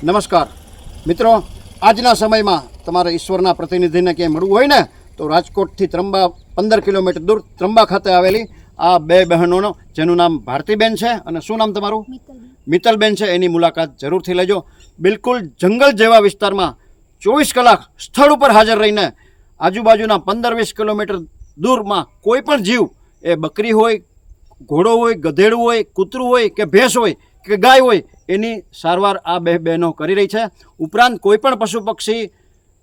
નમસ્કાર મિત્રો, આજના સમયમાં તમારે ઈશ્વરના પ્રતિનિધિને ક્યાંય મળવું હોય ને તો રાજકોટથી ત્રંબા 15 કિલોમીટર દૂર ત્રંબા ખાતે આવેલી આ બે બહેનોનો, જેનું નામ ભારતીબેન છે અને શું નામ તમારું? મિત્તલબેન છે, એની મુલાકાત જરૂરથી લેજો. બિલકુલ જંગલ જેવા વિસ્તારમાં 24 કલાક સ્થળ ઉપર હાજર રહીને આજુબાજુના 15-20 કિલોમીટર દૂરમાં કોઈ પણ જીવ, એ બકરી હોય, ઘોડો હોય, ગધેડું હોય, કૂતરું હોય કે ભેંસ હોય કે ગાય હોય, એની સારવાર આ બે બહેનો કરી રહી છે. ઉપરાંત કોઈ પણ પશુ પક્ષી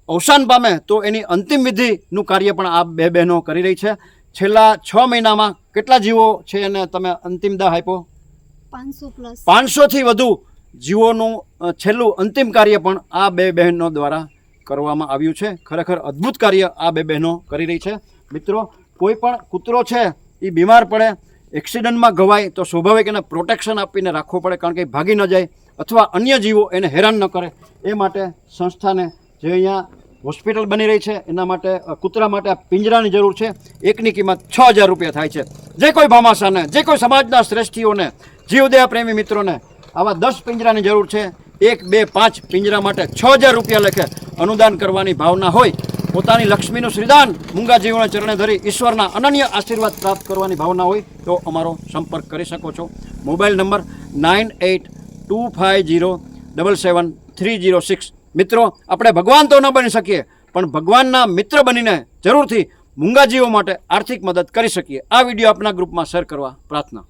અવસાન પામે તો એની અંતિમ વિધિનું કાર્ય પણ આ બે બહેનો કરી રહી છે. છેલ્લા 6 મહિનામાં કેટલા જીવો છે અને તમે અંતિમ દાહ આપ્યો? 500થી વધુ જીવોનું છેલ્લું અંતિમ કાર્ય પણ આ બે બહેનો દ્વારા કરવામાં આવ્યું છે. ખરેખર અદ્ભુત કાર્ય આ બે બહેનો કરી રહી છે. મિત્રો, કોઈ પણ કૂતરો છે એ બીમાર પડે, એક્સિડન્ટમાં ઘવાય તો સ્વાભાવિક એને પ્રોટેક્શન આપીને રાખવો પડે, કારણ કે ભાગી ન જાય અથવા અન્ય જીવો એને હેરાન ન કરે. એ માટે સંસ્થાને જે અહીંયા હોસ્પિટલ બની રહી છે એના માટે કૂતરા માટે આ પિંજરાની જરૂર છે. એકની કિંમત 6000 રૂપિયા થાય છે. જે કોઈ ભામાશાને, જે કોઈ સમાજના શ્રેષ્ઠીઓને, જીવદયા પ્રેમી મિત્રોને આવા 10 પિંજરાની જરૂર છે. 1, 2, 5 પિંજરા માટે 6000 રૂપિયા લેખે અનુદાન કરવાની ભાવના હોય, પોતાની લક્ષ્મીનું શ્રીદાન મૂંગા જીવોને ચરણે ધરી ઈશ્વરના અનન્ય આશીર્વાદ પ્રાપ્ત કરવાની ભાવના હોય તો અમારો સંપર્ક કરી શકો છો. Mobile number 9825077306. મિત્રો, આપણે ભગવાન તો ન બની શકીએ, પણ ભગવાનના મિત્ર બનીને જરૂરથી મૂંગા જીવો માટે આર્થિક મદદ કરી શકીએ. આ વિડીયો આપના ગ્રુપમાં શેર કરવા પ્રાર્થના.